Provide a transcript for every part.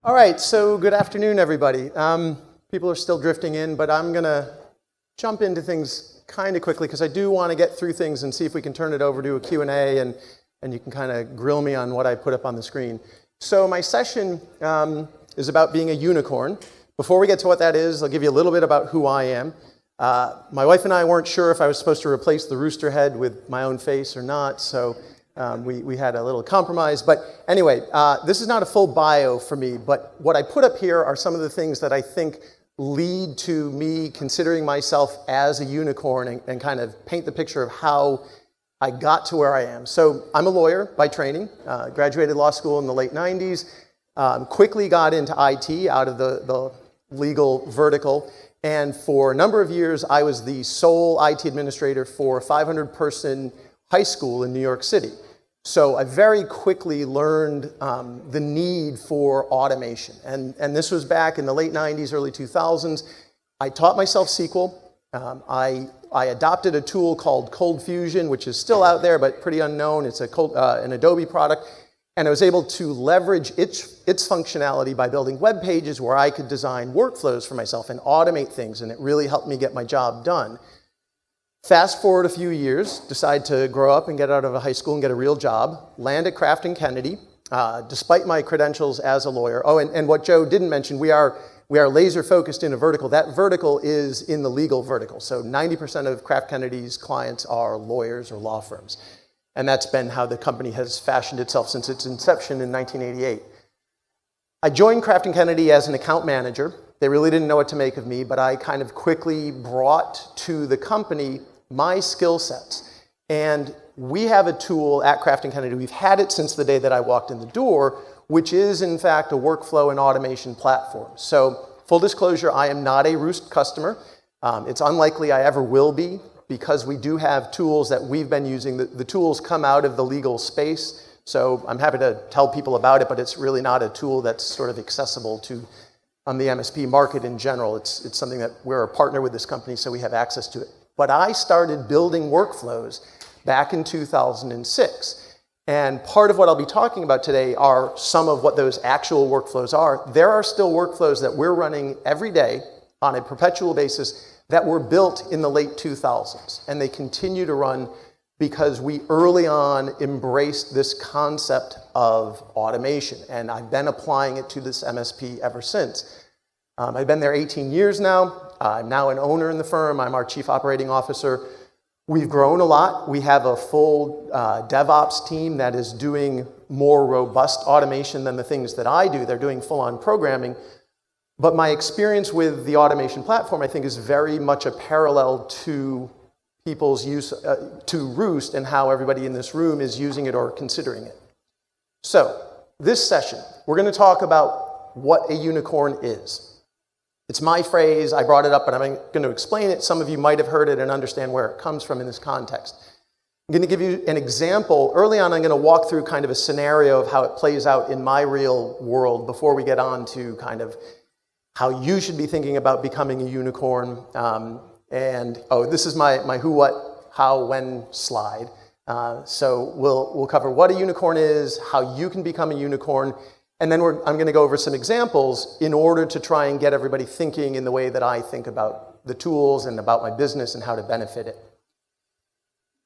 All right, so good afternoon, everybody. People are still drifting in, but I'm going to jump into things kind of quickly because I do want to get through things and see if we can turn it over to a Q&A and you can kind of grill me on what I put up on the screen. So my session is about being a unicorn. Before we get to what that is, I'll give you a little bit about who I am. My wife and I weren't sure if I was supposed to replace the rooster head with my own face or not, so we had a little compromise. But anyway, this is not a full bio for me, but what I put up here are some of the things that I think lead to me considering myself as a unicorn and kind of paint the picture of how I got to where I am. So I'm a lawyer by training, graduated law school in the late 90s, quickly got into IT out of the legal vertical, and for a number of years I was the sole IT administrator for a 500-person high school in New York City. So I very quickly learned the need for automation. And this was back in the late 90s, early 2000s. I taught myself SQL. I adopted a tool called Cold Fusion, which is still out there, but pretty unknown. It's an Adobe product. And I was able to leverage its functionality by building web pages where I could design workflows for myself and automate things. And it really helped me get my job done. Fast forward a few years, decide to grow up and get out of a high school and get a real job, land at Kraft & Kennedy, despite my credentials as a lawyer. Oh, and what Joe didn't mention, we are laser focused in a vertical. That vertical is in the legal vertical. So 90% of Kraft Kennedy's clients are lawyers or law firms. And that's been how the company has fashioned itself since its inception in 1988. I joined Kraft & Kennedy as an account manager. They really didn't know what to make of me, but I kind of quickly brought to the company my skill sets. And we have a tool at Kraft & Kennedy. We've had it since the day that I walked in the door, which is in fact a workflow and automation platform. So full disclosure, I am not a Roost customer. It's unlikely I ever will be because we do have tools that we've been using. The tools come out of the legal space. So I'm happy to tell people about it, but it's really not a tool that's sort of accessible to the MSP market in general. It's something that we're a partner with this company, so we have access to it. But I started building workflows back in 2006. And part of what I'll be talking about today are some of what those actual workflows are. There are still workflows that we're running every day on a perpetual basis that were built in the late 2000s. And they continue to run because we early on embraced this concept of automation. And I've been applying it to this MSP ever since. I've been there 18 years now. I'm now an owner in the firm. I'm our chief operating officer. We've grown a lot. We have a full DevOps team that is doing more robust automation than the things that I do. They're doing full-on programming. But my experience with the automation platform, I think, is very much a parallel to people's use to Roost and how everybody in this room is using it or considering it. So this session, we're going to talk about what a unicorn is. It's my phrase, I brought it up, but I'm going to explain it. Some of you might have heard it and understand where it comes from in this context. I'm going to give you an example. Early on, I'm going to walk through kind of a scenario of how it plays out in my real world before we get on to kind of how you should be thinking about becoming a unicorn. This is my who, what, how, when slide. So we'll cover what a unicorn is, how you can become a unicorn, and then I'm going to go over some examples in order to try and get everybody thinking in the way that I think about the tools and about my business and how to benefit it.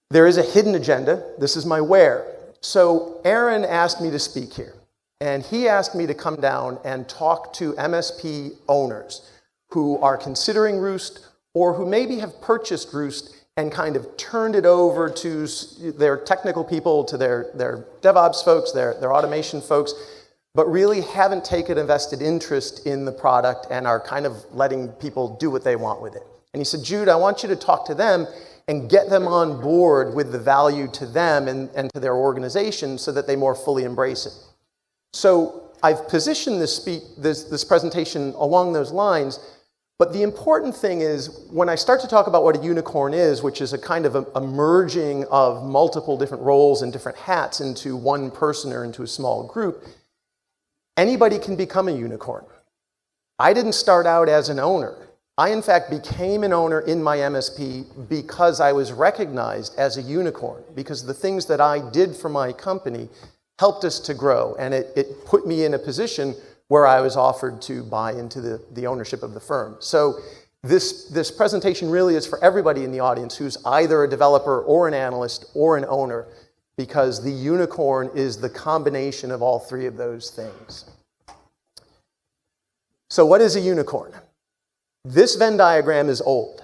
There is a hidden agenda. This is my where. So Aaron asked me to speak here, and he asked me to come down and talk to MSP owners who are considering Roost or who maybe have purchased Roost and kind of turned it over to their technical people, to their DevOps folks, their automation folks, but really haven't taken a vested interest in the product and are kind of letting people do what they want with it. And he said, Jude, I want you to talk to them and get them on board with the value to them and to their organization so that they more fully embrace it. So I've positioned this presentation along those lines, but the important thing is when I start to talk about what a unicorn is, which is a kind of a merging of multiple different roles and different hats into one person or into a small group, anybody can become a unicorn. I didn't start out as an owner. I, in fact, became an owner in my MSP because I was recognized as a unicorn, because the things that I did for my company helped us to grow, and it put me in a position where I was offered to buy into the ownership of the firm. So this presentation really is for everybody in the audience who's either a developer or an analyst or an owner, because the unicorn is the combination of all three of those things. So what is a unicorn? This Venn diagram is old.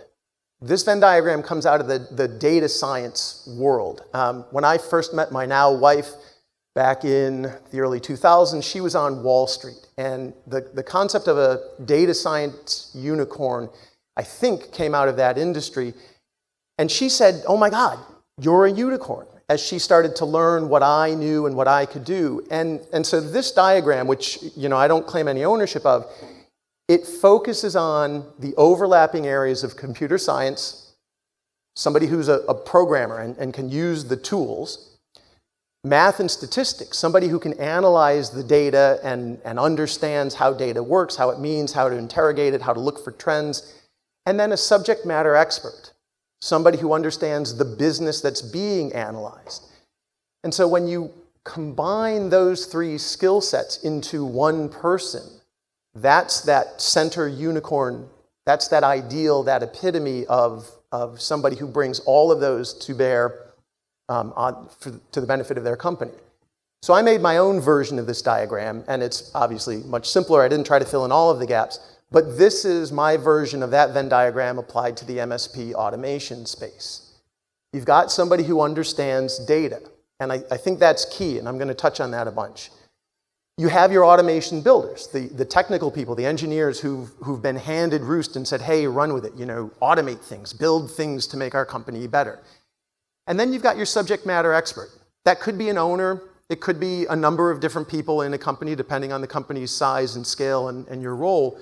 This Venn diagram comes out of the data science world. When I first met my now wife back in the early 2000s, she was on Wall Street. And the concept of a data science unicorn, I think, came out of that industry. And she said, "Oh my God, you're a unicorn," as she started to learn what I knew and what I could do. And so this diagram, which I don't claim any ownership of, it focuses on the overlapping areas of computer science, somebody who's a programmer and can use the tools, math and statistics, somebody who can analyze the data and understands how data works, how it means, how to interrogate it, how to look for trends, and then a subject matter expert, somebody who understands the business that's being analyzed. And so when you combine those three skill sets into one person, that's that center unicorn, that's that ideal, that epitome of somebody who brings all of those to bear to the benefit of their company. So I made my own version of this diagram, and it's obviously much simpler. I didn't try to fill in all of the gaps, but this is my version of that Venn diagram applied to the MSP automation space. You've got somebody who understands data, and I think that's key, and I'm going to touch on that a bunch. You have your automation builders, the technical people, the engineers who've been handed Roost and said, "Hey, run with it, automate things, build things to make our company better." And then you've got your subject matter expert. That could be an owner, it could be a number of different people in a company, depending on the company's size and scale and your role,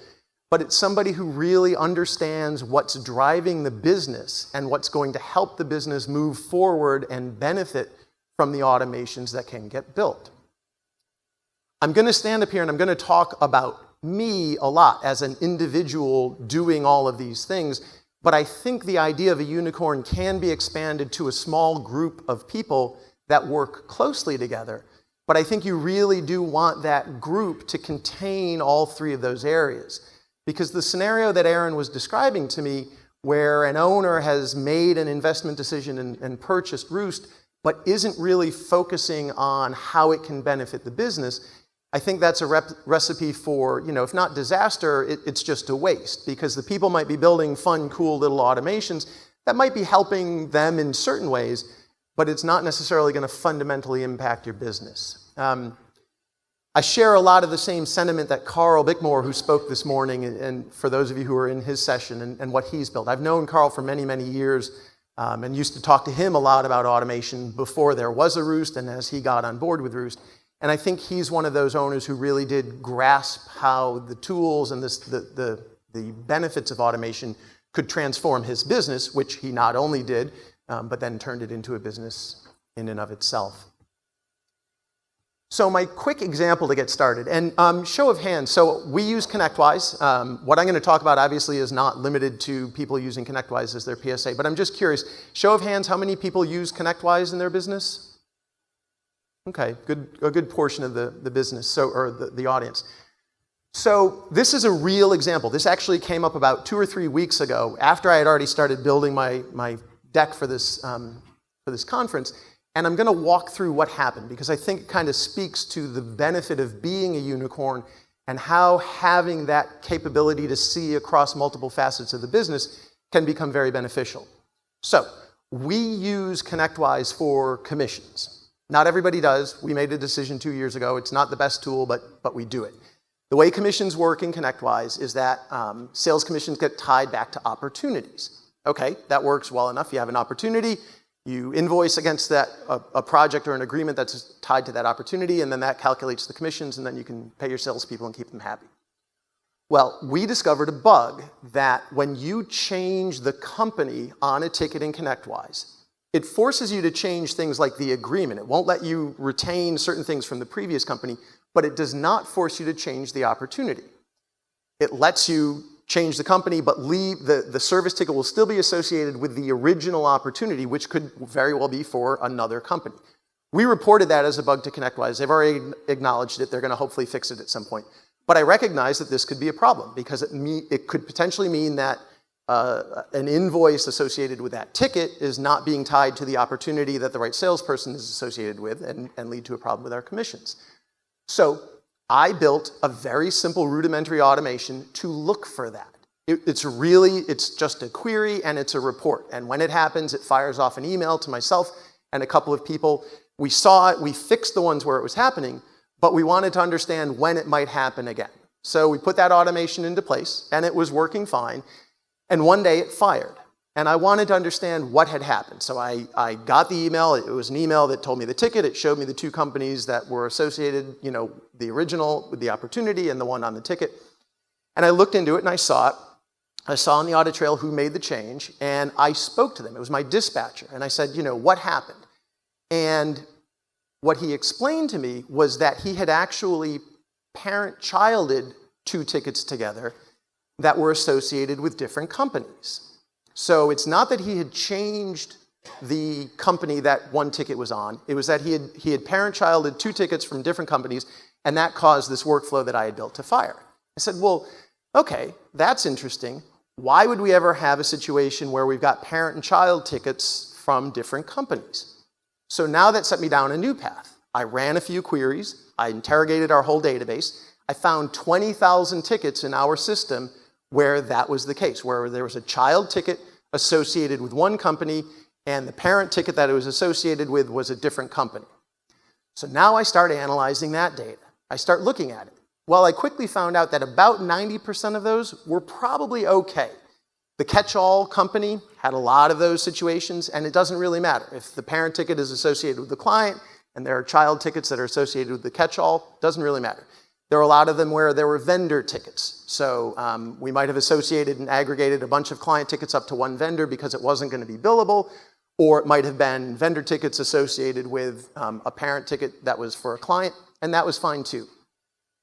but it's somebody who really understands what's driving the business and what's going to help the business move forward and benefit from the automations that can get built. I'm going to stand up here and I'm going to talk about me a lot as an individual doing all of these things, but I think the idea of a unicorn can be expanded to a small group of people that work closely together. But I think you really do want that group to contain all three of those areas. Because the scenario that Aaron was describing to me, where an owner has made an investment decision and purchased Roost, but isn't really focusing on how it can benefit the business, I think that's a recipe for, if not disaster, it's just a waste, because the people might be building fun, cool little automations that might be helping them in certain ways, but it's not necessarily going to fundamentally impact your business. I share a lot of the same sentiment that Carl Bickmore, who spoke this morning, and for those of you who are in his session and what he's built. I've known Carl for many, many years and used to talk to him a lot about automation before there was a Roost and as he got on board with Roost. And I think he's one of those owners who really did grasp how the tools and the benefits of automation could transform his business, which he not only did, but then turned it into a business in and of itself. So my quick example to get started, and show of hands, so we use ConnectWise. What I'm going to talk about obviously is not limited to people using ConnectWise as their PSA, but I'm just curious, show of hands, how many people use ConnectWise in their business? Okay, a good portion of the business, or the audience. So this is a real example. This actually came up about 2 or 3 weeks ago, after I had already started building my deck for this conference. And I'm going to walk through what happened, because I think it kind of speaks to the benefit of being a unicorn and how having that capability to see across multiple facets of the business can become very beneficial. So we use ConnectWise for commissions. Not everybody does. We made a decision 2 years ago. It's not the best tool, but we do it. The way commissions work in ConnectWise is that sales commissions get tied back to opportunities. Okay, that works well enough. You have an opportunity, you invoice against that a project or an agreement that's tied to that opportunity, and then that calculates the commissions, and then you can pay your salespeople and keep them happy. Well, we discovered a bug that when you change the company on a ticket in ConnectWise, it forces you to change things like the agreement. It won't let you retain certain things from the previous company, but it does not force you to change the opportunity. It lets you change the company, but leave the service ticket will still be associated with the original opportunity, which could very well be for another company. We reported that as a bug to ConnectWise. They've already acknowledged it. They're going to hopefully fix it at some point. But I recognized that this could be a problem because it could potentially mean that an invoice associated with that ticket is not being tied to the opportunity that the right salesperson is associated with and lead to a problem with our commissions. So I built a very simple rudimentary automation to look for that. It's just a query and it's a report. And when it happens, it fires off an email to myself and a couple of people. We saw it, we fixed the ones where it was happening, but we wanted to understand when it might happen again. So we put that automation into place and it was working fine. And one day it fired. And I wanted to understand what had happened. So I got the email. It was an email that told me the ticket. It showed me the two companies that were associated, the original with the opportunity and the one on the ticket. And I looked into it and I saw it. I saw on the audit trail who made the change, and I spoke to them. It was my dispatcher. And I said, what happened? And what he explained to me was that he had actually parent-childed two tickets together that were associated with different companies. So it's not that he had changed the company that one ticket was on. It was that he had parent-childed two tickets from different companies, and that caused this workflow that I had built to fire. I said, well, okay, that's interesting. Why would we ever have a situation where we've got parent and child tickets from different companies? So now that set me down a new path. I ran a few queries. I interrogated our whole database. I found 20,000 tickets in our system where that was the case, where there was a child ticket associated with one company and the parent ticket that it was associated with was a different company. So now I start analyzing that data. I start looking at it. Well, I quickly found out that about 90% of those were probably okay. The catch-all company had a lot of those situations, and it doesn't really matter. If the parent ticket is associated with the client and there are child tickets that are associated with the catch-all, doesn't really matter. There are a lot of them where there were vendor tickets. So we might have associated and aggregated a bunch of client tickets up to one vendor because it wasn't going to be billable, or it might have been vendor tickets associated with a parent ticket that was for a client, and that was fine too.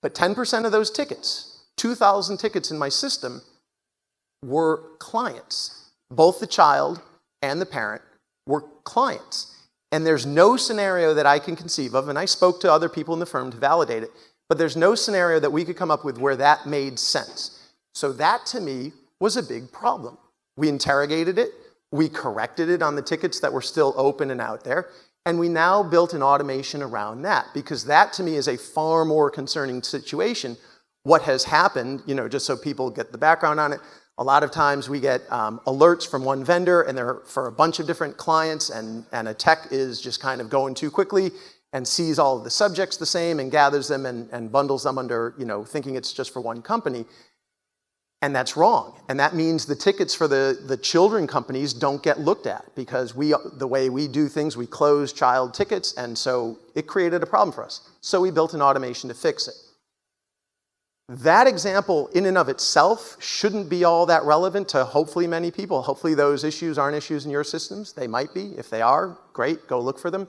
But 10% of those tickets, 2,000 tickets in my system, were clients. Both the child and the parent were clients. And there's no scenario that I can conceive of, and I spoke to other people in the firm to validate it, but there's no scenario that we could come up with where that made sense. So that, to me, was a big problem. We interrogated it, we corrected it on the tickets that were still open and out there, and we now built an automation around that, because that, to me, is a far more concerning situation. What has happened, just so people get the background on it, a lot of times we get alerts from one vendor, and they're for a bunch of different clients, and a tech is just kind of going too quickly and sees all of the subjects the same and gathers them and bundles them under, thinking it's just for one company. And that's wrong. And that means the tickets for the children companies don't get looked at, because the way we do things, we close child tickets, and so it created a problem for us. So we built an automation to fix it. That example in and of itself shouldn't be all that relevant to hopefully many people. Hopefully those issues aren't issues in your systems. They might be. If they are, great, go look for them.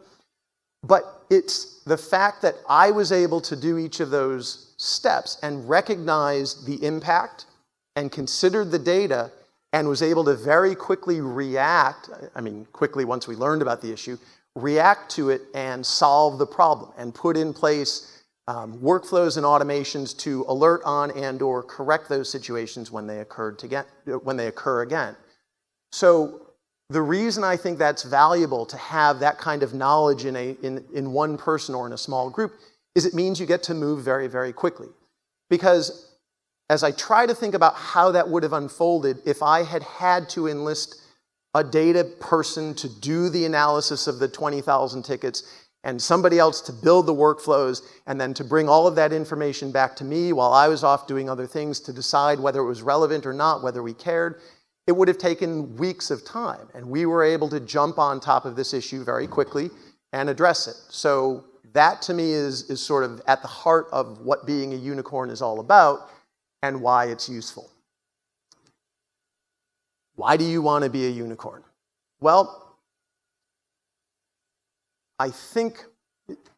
But it's the fact that I was able to do each of those steps and recognize the impact and considered the data and was able to very quickly react, quickly once we learned about the issue, react to it and solve the problem and put in place workflows and automations to alert on and or correct those situations when they occur again. So the reason I think that's valuable to have that kind of knowledge in one person or in a small group is it means you get to move very, very quickly. Because as I try to think about how that would have unfolded if I had had to enlist a data person to do the analysis of the 20,000 tickets and somebody else to build the workflows and then to bring all of that information back to me while I was off doing other things to decide whether it was relevant or not, whether we cared, it would have taken weeks of time. And we were able to jump on top of this issue very quickly and address it. So that to me is sort of at the heart of what being a unicorn is all about and why it's useful. Why do you want to be a unicorn? Well, I think,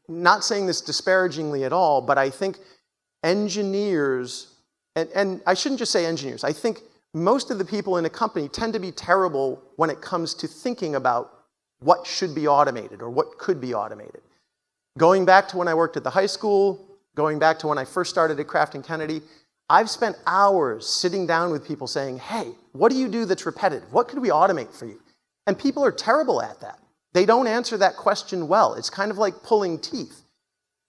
not saying this disparagingly at all, but I think engineers, and I shouldn't just say engineers, I think most of the people in a company tend to be terrible when it comes to thinking about what should be automated or what could be automated. Going back to when I worked at the high school, Going back to when I first started at Kraft & Kennedy, I've spent hours sitting down with people saying, hey, what do you do that's repetitive? What could we automate for you? And people are terrible at that. They don't answer that question well. It's kind of like pulling teeth.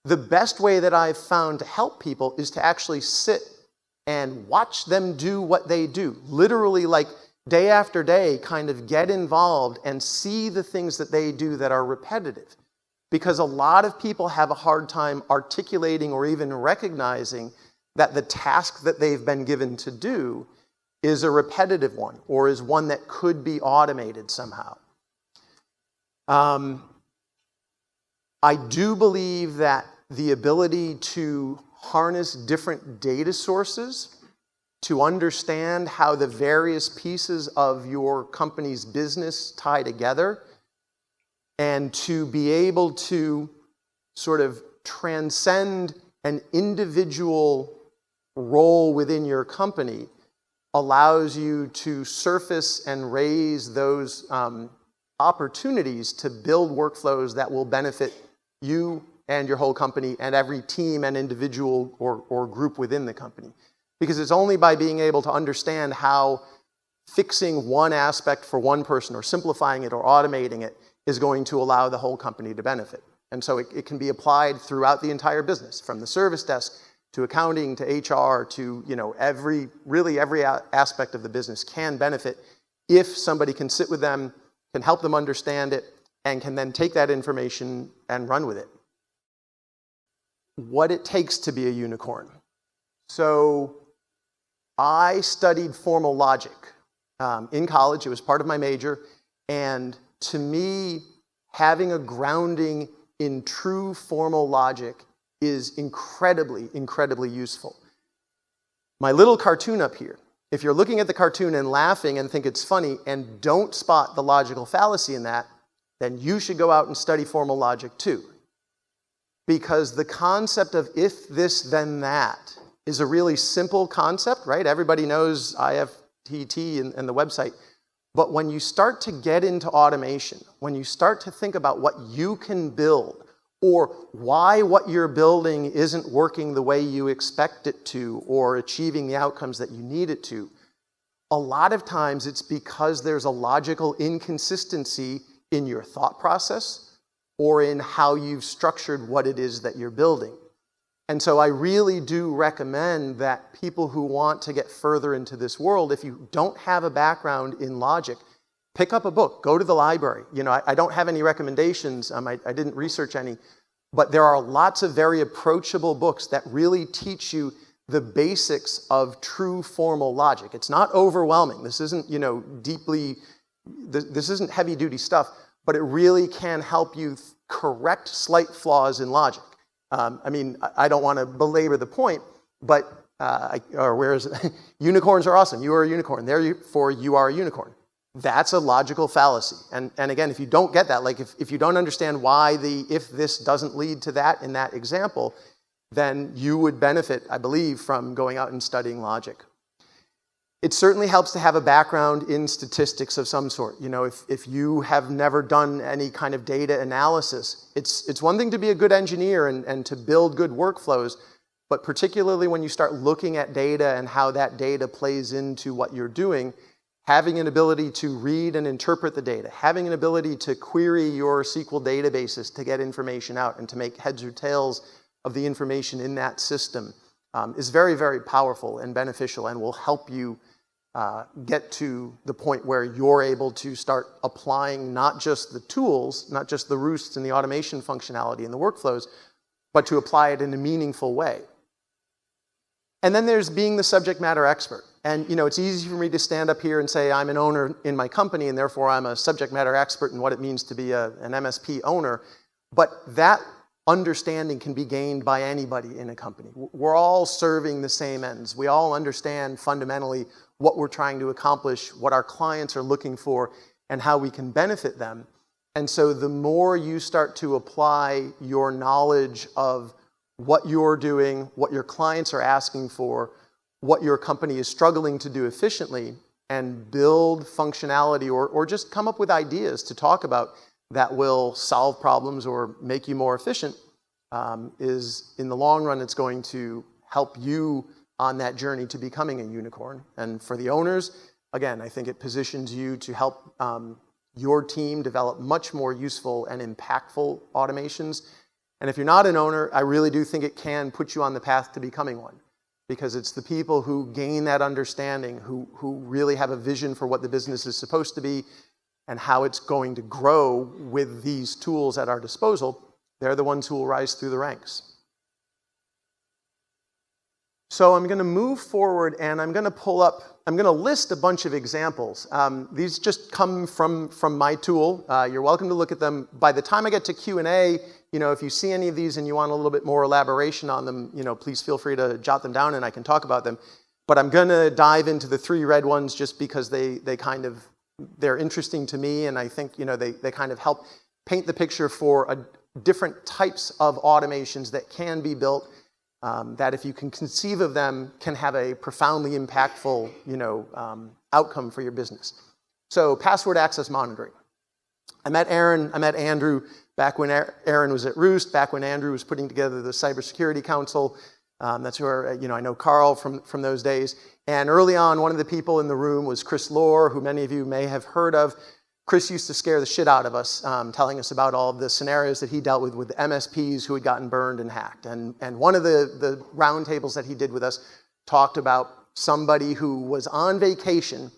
The best way that I've found to help people is to actually sit and watch them do what they do. Literally, like day after day, kind of get involved and see the things that they do that are repetitive. Because a lot of people have a hard time articulating or even recognizing that the task that they've been given to do is a repetitive one or is one that could be automated somehow. I do believe that the ability to harness different data sources to understand how the various pieces of your company's business tie together and to be able to sort of transcend an individual role within your company allows you to surface and raise those opportunities to build workflows that will benefit you and your whole company and every team and individual or group within the company. Because it's only by being able to understand how fixing one aspect for one person or simplifying it or automating it is going to allow the whole company to benefit. And so it can be applied throughout the entire business, from the service desk to accounting to HR to every aspect of the business can benefit if somebody can sit with them, can help them understand it, and can then take that information and run with it. What it takes to be a unicorn. So I studied formal logic in college. It was part of my major. And to me, having a grounding in true formal logic is incredibly, incredibly useful. My little cartoon up here, if you're looking at the cartoon and laughing and think it's funny and don't spot the logical fallacy in that, then you should go out and study formal logic too. Because the concept of if this, then that is a really simple concept, right? Everybody knows IFTT and the website. But when you start to get into automation, when you start to think about what you can build or why what you're building isn't working the way you expect it to or achieving the outcomes that you need it to, a lot of times it's because there's a logical inconsistency in your thought process or in how you've structured what it is that you're building. And so I really do recommend that people who want to get further into this world, if you don't have a background in logic, pick up a book, go to the library. I don't have any recommendations, I didn't research any, but there are lots of very approachable books that really teach you the basics of true formal logic. It's not overwhelming. This isn't, this isn't heavy duty stuff, but it really can help you correct slight flaws in logic. I don't want to belabor the point, but, unicorns are awesome. You are a unicorn. Therefore, you are a unicorn. That's a logical fallacy. And again, if you don't get that, like if you don't understand why if this doesn't lead to that in that example, then you would benefit, I believe, from going out and studying logic. It certainly helps to have a background in statistics of some sort. If you have never done any kind of data analysis, it's one thing to be a good engineer and to build good workflows, but particularly when you start looking at data and how that data plays into what you're doing, having an ability to read and interpret the data, having an ability to query your SQL databases to get information out and to make heads or tails of the information in that system is very, very powerful and beneficial and will help you get to the point where you're able to start applying not just the tools, not just the roosts and the automation functionality and the workflows, but to apply it in a meaningful way. And then there's being the subject matter expert. And it's easy for me to stand up here and say I'm an owner in my company and therefore I'm a subject matter expert in what it means to be an MSP owner. But that understanding can be gained by anybody in a company. We're all serving the same ends. We all understand fundamentally what we're trying to accomplish, what our clients are looking for, and how we can benefit them. And so the more you start to apply your knowledge of what you're doing, what your clients are asking for, what your company is struggling to do efficiently, and build functionality or just come up with ideas to talk about that will solve problems or make you more efficient, is in the long run, it's going to help you on that journey to becoming a unicorn. And for the owners, again, I think it positions you to help your team develop much more useful and impactful automations. And if you're not an owner, I really do think it can put you on the path to becoming one, because it's the people who gain that understanding, who really have a vision for what the business is supposed to be and how it's going to grow with these tools at our disposal. They're the ones who will rise through the ranks. So I'm going to move forward and I'm going to list a bunch of examples. These just come from my tool. You're welcome to look at them. By the time I get to Q&A, if you see any of these and you want a little bit more elaboration on them, please feel free to jot them down and I can talk about them. But I'm going to dive into the 3 red ones just because they're interesting to me, and I think they kind of help paint the picture for different types of automations that can be built, that if you can conceive of them, can have a profoundly impactful outcome for your business. So password access monitoring. I met Andrew back when Aaron was at Roost, back when Andrew was putting together the Cybersecurity Council. That's where I know Carl from those days. And early on, one of the people in the room was Chris Lohr, who many of you may have heard of. Chris used to scare the shit out of us, telling us about all of the scenarios that he dealt with MSPs who had gotten burned and hacked. And one of the roundtables that he did with us talked about somebody who was on vacation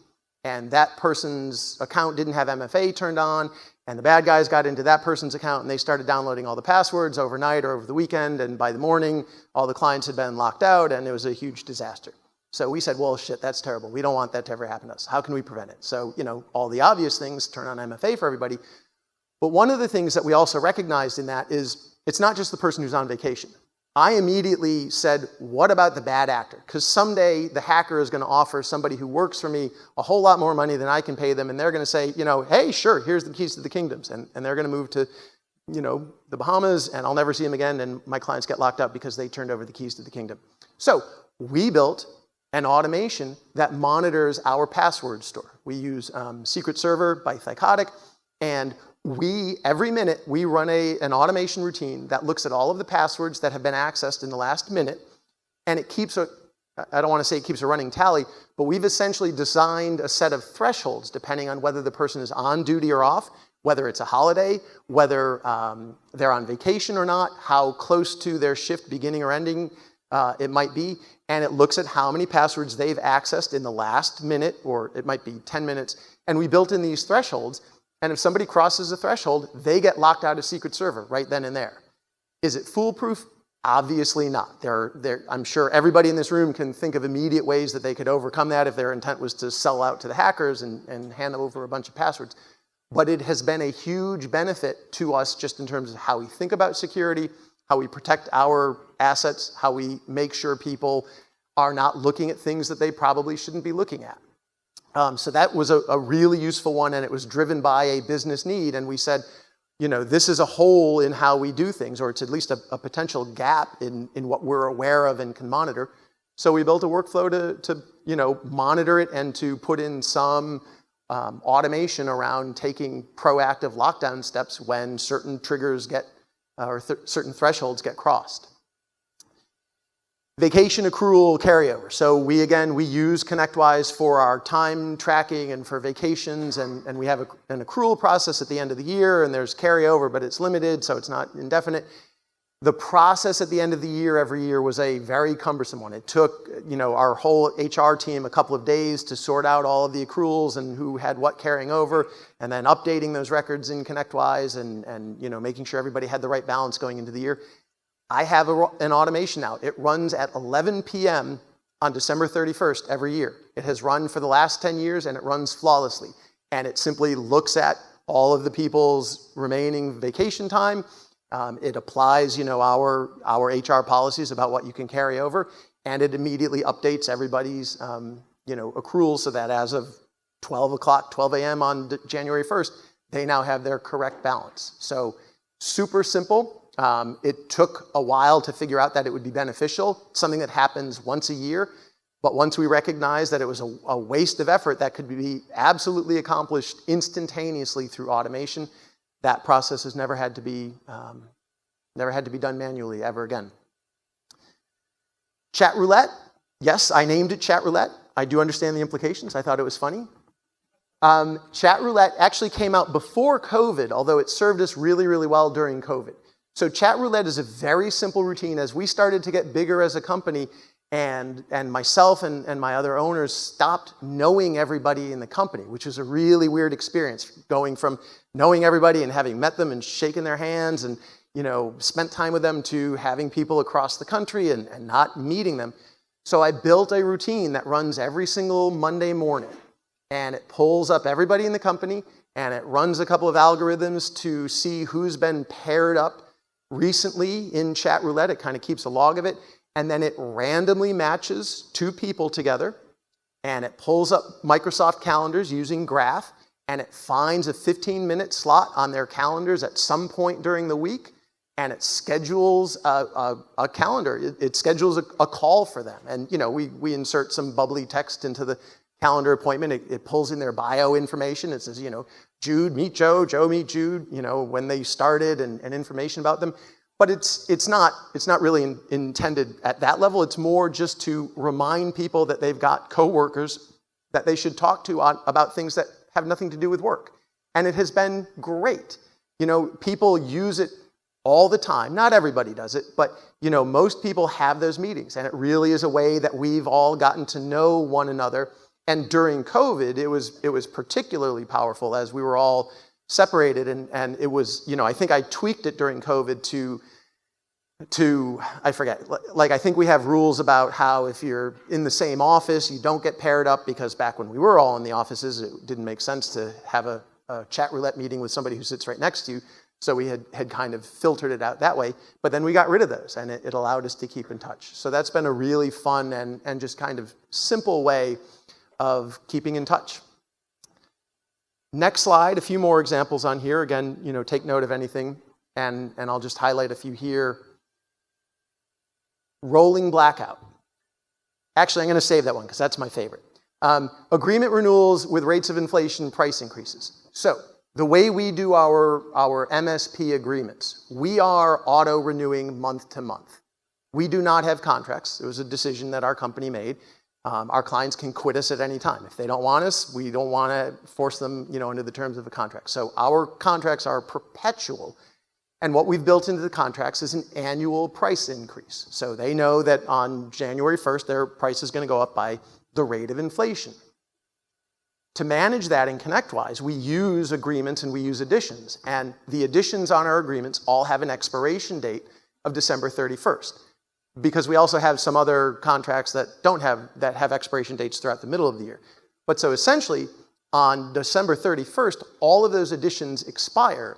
and that person's account didn't have MFA turned on, and the bad guys got into that person's account and they started downloading all the passwords overnight or over the weekend, and by the morning, all the clients had been locked out and it was a huge disaster. So we said, well, shit, that's terrible. We don't want that to ever happen to us. How can we prevent it? So, all the obvious things, turn on MFA for everybody. But one of the things that we also recognized in that is it's not just the person who's on vacation. I immediately said, what about the bad actor? Because someday the hacker is going to offer somebody who works for me a whole lot more money than I can pay them, and they're going to say, hey, sure, here's the keys to the kingdoms. And they're going to move to, the Bahamas, and I'll never see them again, and my clients get locked up because they turned over the keys to the kingdom. So we built an automation that monitors our password store. We use Secret Server by Thycotic, and every minute, we run an automation routine that looks at all of the passwords that have been accessed in the last minute, and it keeps I don't want to say it keeps a running tally, but we've essentially designed a set of thresholds depending on whether the person is on duty or off, whether it's a holiday, whether they're on vacation or not, how close to their shift beginning or ending it might be, and it looks at how many passwords they've accessed in the last minute, or it might be 10 minutes, and we built in these thresholds. And if somebody crosses a threshold, they get locked out of Secret Server right then and there. Is it foolproof? Obviously not. I'm sure everybody in this room can think of immediate ways that they could overcome that if their intent was to sell out to the hackers and hand over a bunch of passwords. But it has been a huge benefit to us just in terms of how we think about security, how we protect our assets, how we make sure people are not looking at things that they probably shouldn't be looking at. So that was a really useful one, and it was driven by a business need. And we said, this is a hole in how we do things, or it's at least a potential gap in what we're aware of and can monitor. So we built a workflow to monitor it and to put in some automation around taking proactive lockdown steps when certain triggers certain thresholds get crossed. Vacation accrual carryover. So we use ConnectWise for our time tracking and for vacations, and we have an accrual process at the end of the year, and there's carryover, but it's limited, so it's not indefinite. The process at the end of the year every year was a very cumbersome one. It took our whole HR team a couple of days to sort out all of the accruals and who had what carrying over, and then updating those records in ConnectWise and making sure everybody had the right balance going into the year. I have an automation now. It runs at 11 p.m. on December 31st every year. It has run for the last 10 years, and it runs flawlessly. And it simply looks at all of the people's remaining vacation time. It applies, our HR policies about what you can carry over, and it immediately updates everybody's, accrual so that as of 12 a.m. on January 1st, they now have their correct balance. So super simple. It took a while to figure out that it would be beneficial, something that happens once a year. But once we recognized that it was a waste of effort that could be absolutely accomplished instantaneously through automation, that process has never had to be Never had to be done manually ever again. Chat roulette. Yes, I named it chat roulette. I do understand the implications. I thought it was funny. Chat roulette actually came out before COVID, although it served us really, really well during COVID. So chat roulette is a very simple routine. As we started to get bigger as a company, and myself and my other owners stopped knowing everybody in the company, which was a really weird experience, going from knowing everybody and having met them and shaken their hands and spent time with them to having people across the country and not meeting them. So I built a routine that runs every single Monday morning. And it pulls up everybody in the company, and it runs a couple of algorithms to see who's been paired up recently in chat roulette. It kind of keeps a log of it. And then it randomly matches two people together, and it pulls up Microsoft calendars using Graph, and it finds a 15-minute slot on their calendars at some point during the week, and it schedules a calendar. It schedules a call for them. And we insert some bubbly text into the calendar appointment. It pulls in their bio information. It says, Jude, meet Joe, Joe, meet Jude, when they started and information about them. But it's not really intended at that level. It's more just to remind people that they've got coworkers that they should talk to about things that have nothing to do with work. And it has been great. People use it all the time. Not everybody does it, but most people have those meetings. And it really is a way that we've all gotten to know one another. And during COVID, it was particularly powerful as we were all separated, and it was, I think I tweaked it during COVID to I forget, like I think we have rules about how if you're in the same office, you don't get paired up, because back when we were all in the offices, it didn't make sense to have a chat roulette meeting with somebody who sits right next to you. So we had kind of filtered it out that way, but then we got rid of those, and it allowed us to keep in touch. So that's been a really fun and just kind of simple way of keeping in touch. Next slide, a few more examples on here. Again, take note of anything, and I'll just highlight a few here. Rolling blackout. Actually, I'm going to save that one because that's my favorite. Agreement renewals with rates of inflation price increases. So the way we do our MSP agreements, we are auto-renewing month to month. We do not have contracts. It was a decision that our company made. Our clients can quit us at any time. If they don't want us, we don't want to force them, under the terms of a contract. So our contracts are perpetual. And what we've built into the contracts is an annual price increase. So they know that on January 1st, their price is going to go up by the rate of inflation. To manage that in ConnectWise, we use agreements and we use additions. And the additions on our agreements all have an expiration date of December 31st. Because we also have some other contracts that have expiration dates throughout the middle of the year. But so essentially, on December 31st, all of those additions expire.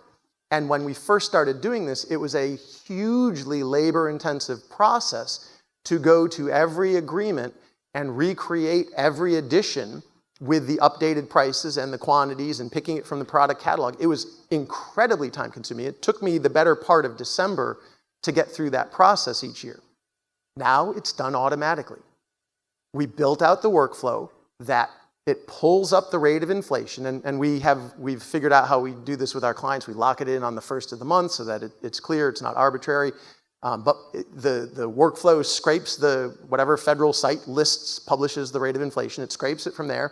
And when we first started doing this, it was a hugely labor-intensive process to go to every agreement and recreate every addition with the updated prices and the quantities and picking it from the product catalog. It was incredibly time-consuming. It took me the better part of December to get through that process each year. Now it's done automatically. We built out the workflow that it pulls up the rate of inflation, and we've figured out how we do this with our clients. We lock it in on the first of the month so that it's clear, it's not arbitrary. But the workflow scrapes whatever federal site publishes the rate of inflation. It scrapes it from there,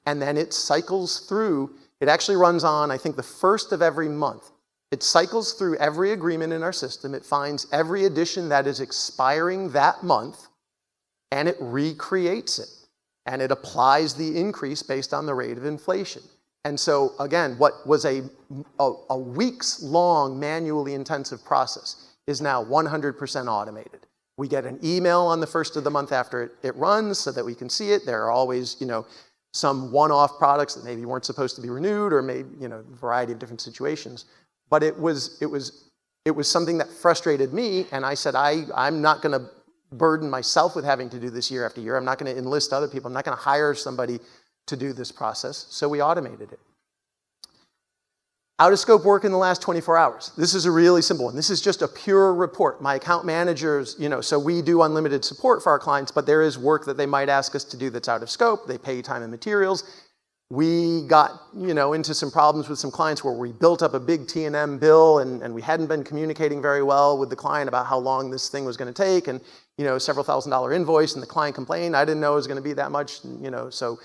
and then it cycles through. It actually runs on, I think, the first of every month. It cycles through every agreement in our system. It finds every addition that is expiring that month, and it recreates it. And it applies the increase based on the rate of inflation. And so, again, what was a weeks-long manually intensive process is now 100% automated. We get an email on the first of the month after it runs so that we can see it. There are always, some one-off products that maybe weren't supposed to be renewed, or maybe, a variety of different situations. But it was something that frustrated me, and I said, I'm not going to burden myself with having to do this year after year. I'm not going to enlist other people. I'm not going to hire somebody to do this process. So we automated it. Out of scope work in the last 24 hours. This is a really simple one. This is just a pure report. My account managers, so we do unlimited support for our clients, but there is work that they might ask us to do that's out of scope. They pay time and materials. we got into some problems with some clients where we built up a big T&M bill and we hadn't been communicating very well with the client about how long this thing was going to take, and several $1,000s invoice, and the client complained, I didn't know it was going to be that much, so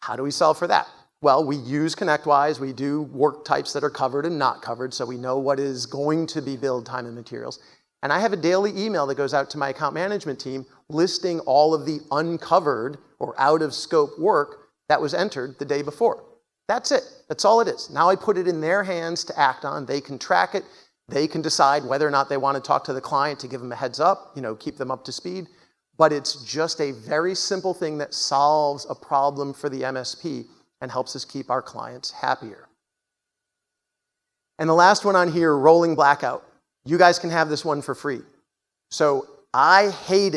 how do we solve for that? Well, we use ConnectWise. We do work types that are covered and not covered, so we know what is going to be billed time and materials. And I have a daily email that goes out to my account management team listing all of the uncovered or out of scope work that was entered the day before. That's it. That's all it is. Now I put it in their hands to act on. They can track it. They can decide whether or not they want to talk to the client to give them a heads up, keep them up to speed. But it's just a very simple thing that solves a problem for the MSP and helps us keep our clients happier. And the last one on here, rolling blackout. You guys can have this one for free. So I hate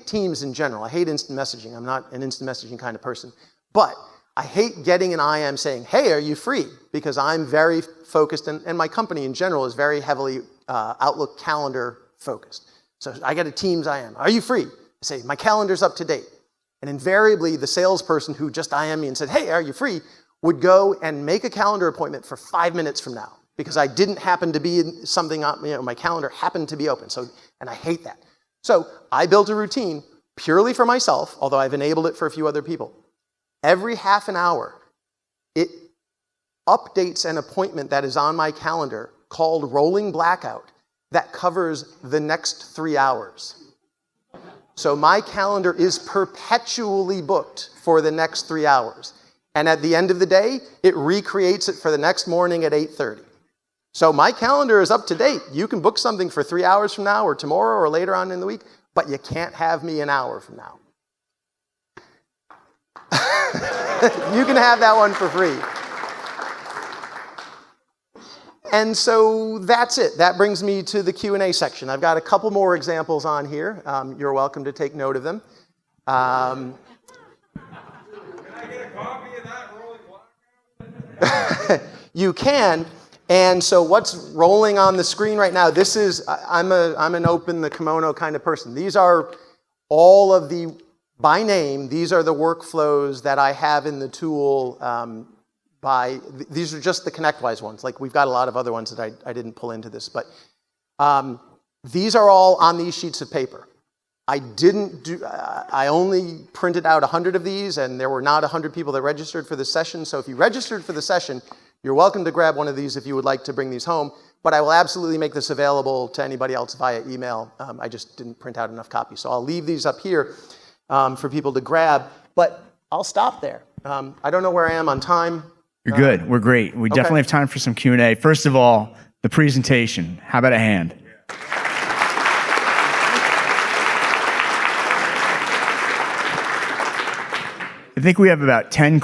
Teams in general. I hate instant messaging. I'm not an instant messaging kind of person. But I hate getting an IM saying, hey, are you free? Because I'm very focused, and my company in general is very heavily Outlook calendar focused. So I get a Teams IM. Are you free? I say, my calendar's up to date. And invariably, the salesperson who just IM'd me and said, hey, are you free? Would go and make a calendar appointment for 5 minutes from now because I didn't happen to be in something, my calendar happened to be open. And I hate that. So I built a routine purely for myself, although I've enabled it for a few other people. Every half an hour, it updates an appointment that is on my calendar called rolling blackout that covers the next 3 hours. So my calendar is perpetually booked for the next 3 hours. And at the end of the day, it recreates it for the next morning at 8:30. So my calendar is up to date. You can book something for 3 hours from now or tomorrow or later on in the week, but you can't have me an hour from now. You can have that one for free. And so that's it. That brings me to the Q&A section. I've got a couple more examples on here. You're welcome to take note of them. Can I get a copy of that rolling blackout? You can. And so what's rolling on the screen right now, this is, I'm an open the kimono kind of person. These are all of the, by name, these are the workflows that I have in the tool these are just the ConnectWise ones. Like we've got a lot of other ones that I didn't pull into this, but these are all on these sheets of paper. I only printed out 100 of these, and there were not 100 people that registered for the session. So if you registered for the session, you're welcome to grab one of these if you would like to bring these home, but I will absolutely make this available to anybody else via email. I just didn't print out enough copies. So I'll leave these up here for people to grab, but I'll stop there. I don't know where I am on time. You're good. We're great. We definitely have time for some Q&A. First of all, the presentation. How about a hand? I think we have about 10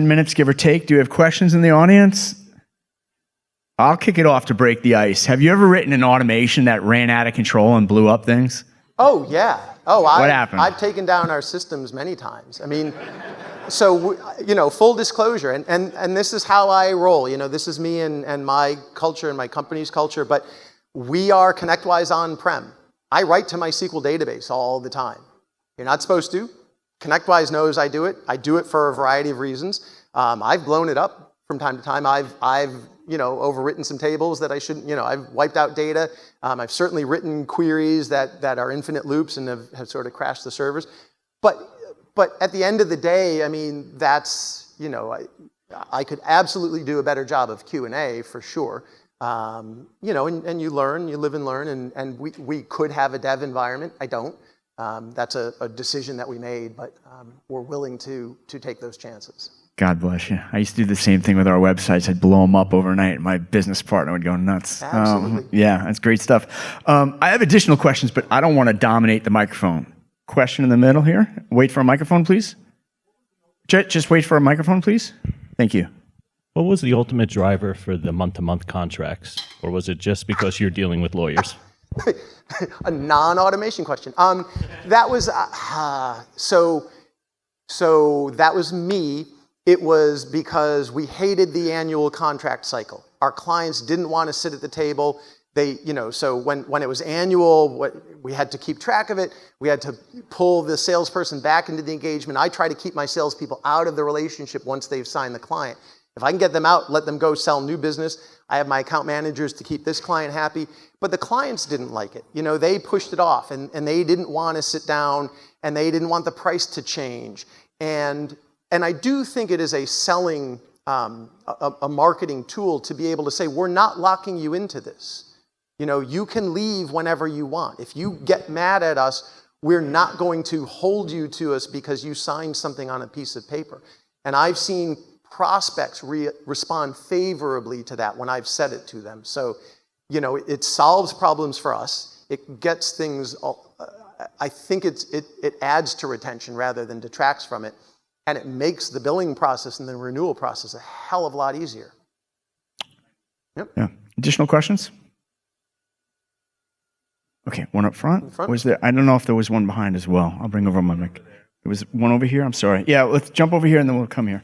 minutes, give or take. Do you have questions in the audience? I'll kick it off to break the ice. Have you ever written an automation that ran out of control and blew up things? Oh, yeah. What happened? I've taken down our systems many times. I mean, so, full disclosure, and this is how I roll. This is me and my culture and my company's culture, but we are ConnectWise on-prem. I write to my SQL database all the time. You're not supposed to. ConnectWise knows I do it. I do it for a variety of reasons. I've blown it up from time to time. I've overwritten some tables that I shouldn't, I've wiped out data. I've certainly written queries that are infinite loops and have sort of crashed the servers. But at the end of the day, I mean, that's, I could absolutely do a better job of Q&A for sure. And you learn, you live and learn, and we could have a dev environment. I don't. That's a decision that we made, but we're willing to take those chances. God bless you. I used to do the same thing with our websites. I'd blow them up overnight. My business partner would go nuts. Absolutely. Yeah, that's great stuff. I have additional questions, but I don't want to dominate the microphone. Question in the middle here. Wait for a microphone, please. Just wait for a microphone, please. Thank you. What was the ultimate driver for the month-to-month contracts? Or was it just because you're dealing with lawyers? A non-automation question. That was, so that was me. It was because we hated the annual contract cycle. Our clients didn't want to sit at the table So when it was annual, we had to keep track of it. We had to pull the salesperson back into the engagement. I try to keep my salespeople out of the relationship once they've signed the client. If I can get them out, let them go sell new business. I have my account managers to keep this client happy. But the clients didn't like it. They pushed it off, and they didn't want to sit down, and they didn't want the price to change. And I do think it is a selling, a marketing tool to be able to say, we're not locking you into this. You can leave whenever you want. If you get mad at us, we're not going to hold you to us because you signed something on a piece of paper. And I've seen prospects respond favorably to that when I've said it to them. So, it solves problems for us. It gets things, I think it adds to retention rather than detracts from it. And it makes the billing process and the renewal process a hell of a lot easier. Yep. Yeah. Additional questions? Okay, one up front. Was there? I don't know if there was one behind as well. I'll bring over my mic. There was one over here. I'm sorry. Yeah, let's jump over here and then we'll come here.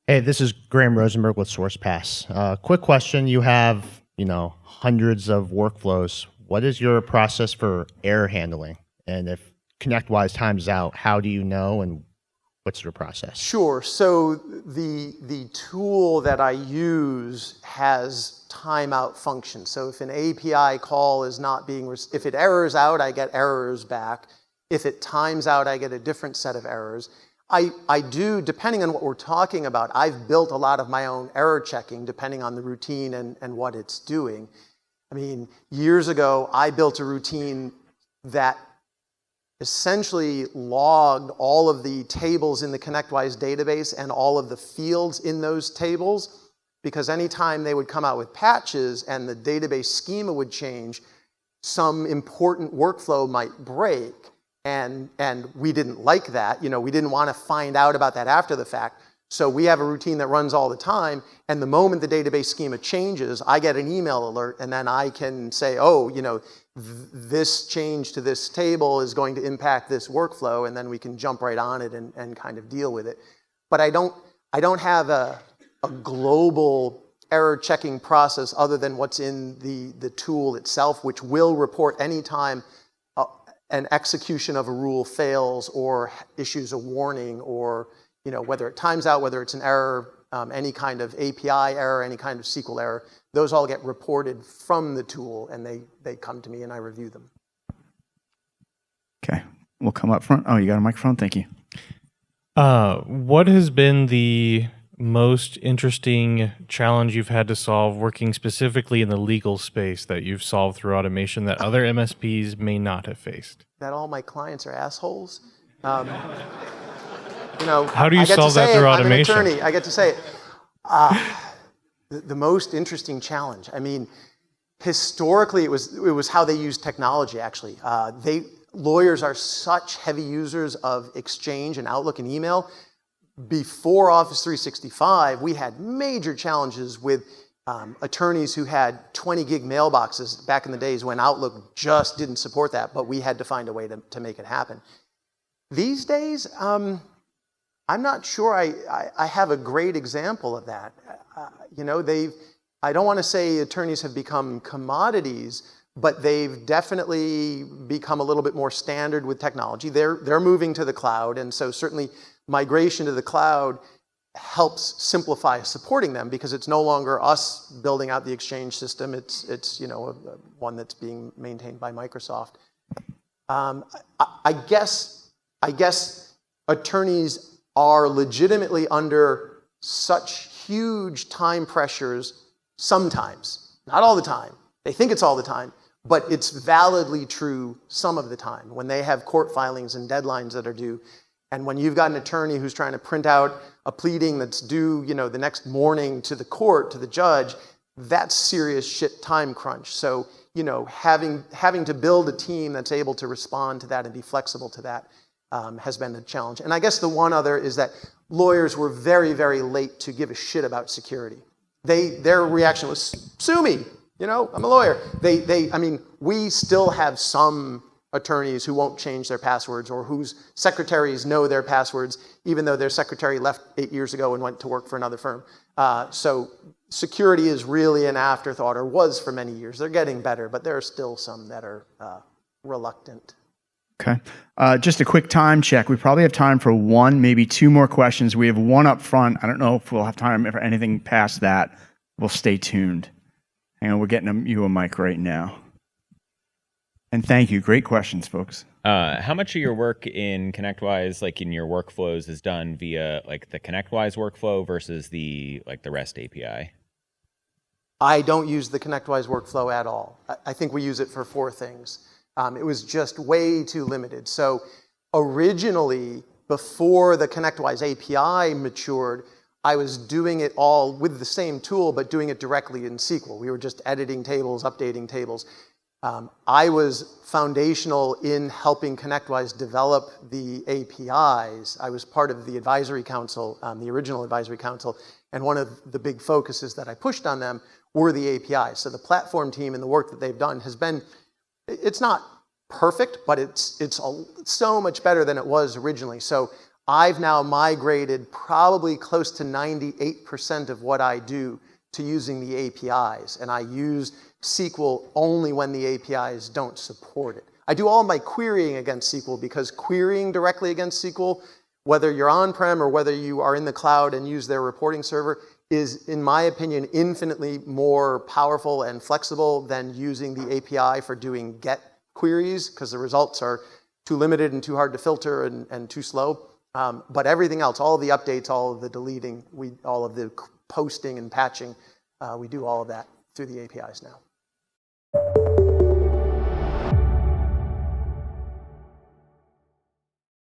Hey, this is Graham Rosenberg with SourcePass. Quick question. You have, hundreds of workflows. What is your process for error handling? And if ConnectWise times out, how do you know and what's your process? Sure. So the tool that I use has timeout function. So if an API call is not being, if it errors out, I get errors back. If it times out, I get a different set of errors. I do, depending on what we're talking about, I've built a lot of my own error checking depending on the routine and what it's doing. Years ago, I built a routine that essentially logged all of the tables in the ConnectWise database and all of the fields in those tables, because anytime they would come out with patches and the database schema would change, some important workflow might break. And we didn't like that. We didn't want to find out about that after the fact. So we have a routine that runs all the time. And the moment the database schema changes, I get an email alert, and then I can say, this change to this table is going to impact this workflow, and then we can jump right on it and kind of deal with it. But I don't have a global error checking process other than what's in the tool itself, which will report anytime an execution of a rule fails or issues a warning, or whether it times out, whether it's an error, any kind of API error, any kind of SQL error. Those all get reported from the tool, and they come to me and I review them. Okay, we'll come up front. Oh, you got a microphone? Thank you. What has been the most interesting challenge you've had to solve working specifically in the legal space that you've solved through automation that other MSPs may not have faced? That all my clients are assholes. How do you solve that through automation? I'm an attorney. I get to say it. The most interesting challenge. Historically, it was how they used technology. Actually, lawyers are such heavy users of Exchange and Outlook and email. Before Office 365, we had major challenges with attorneys who had 20 gig mailboxes back in the days when Outlook just didn't support that, but we had to find a way to make it happen. These days, I'm not sure I have a great example of that. I don't want to say attorneys have become commodities, but they've definitely become a little bit more standard with technology. They're moving to the cloud, and so certainly migration to the cloud helps simplify supporting them, because it's no longer us building out the Exchange system. It's one that's being maintained by Microsoft. I guess attorneys are legitimately under such huge time pressures sometimes, not all the time. They think it's all the time, but it's validly true some of the time when they have court filings and deadlines that are due. And when you've got an attorney who's trying to print out a pleading that's due, the next morning to the court, to the judge, that's serious shit time crunch. So, having to build a team that's able to respond to that and be flexible to that has been a challenge. And I guess the one other is that lawyers were very, very late to give a shit about security. Their reaction was, sue me, I'm a lawyer. We still have some attorneys who won't change their passwords or whose secretaries know their passwords, even though their secretary left 8 years ago and went to work for another firm. So security is really an afterthought, or was for many years. They're getting better, but there are still some that are reluctant. Okay. Just a quick time check. We probably have time for one, maybe two more questions. We have one up front. I don't know if we'll have time for anything past that. We'll stay tuned. Hang on, we're getting you a mic right now. And thank you. Great questions, folks. How much of your work in ConnectWise, like in your workflows, is done via like the ConnectWise workflow versus the REST API? I don't use the ConnectWise workflow at all. I think we use it for 4 things. It was just way too limited. So originally, before the ConnectWise API matured, I was doing it all with the same tool, but doing it directly in SQL. We were just editing tables, updating tables. I was foundational in helping ConnectWise develop the APIs. I was part of the advisory council, the original advisory council, and one of the big focuses that I pushed on them were the APIs. So the platform team and the work that they've done has been, it's not perfect, but it's so much better than it was originally. So I've now migrated probably close to 98% of what I do to using the APIs, and I use SQL only when the APIs don't support it. I do all my querying against SQL because querying directly against SQL, whether you're on-prem or whether you are in the cloud and use their reporting server, is, in my opinion, infinitely more powerful and flexible than using the API for doing GET queries, because the results are too limited and too hard to filter and too slow. But everything else, all of the updates, all of the deleting, all of the posting and patching, we do all of that through the APIs now.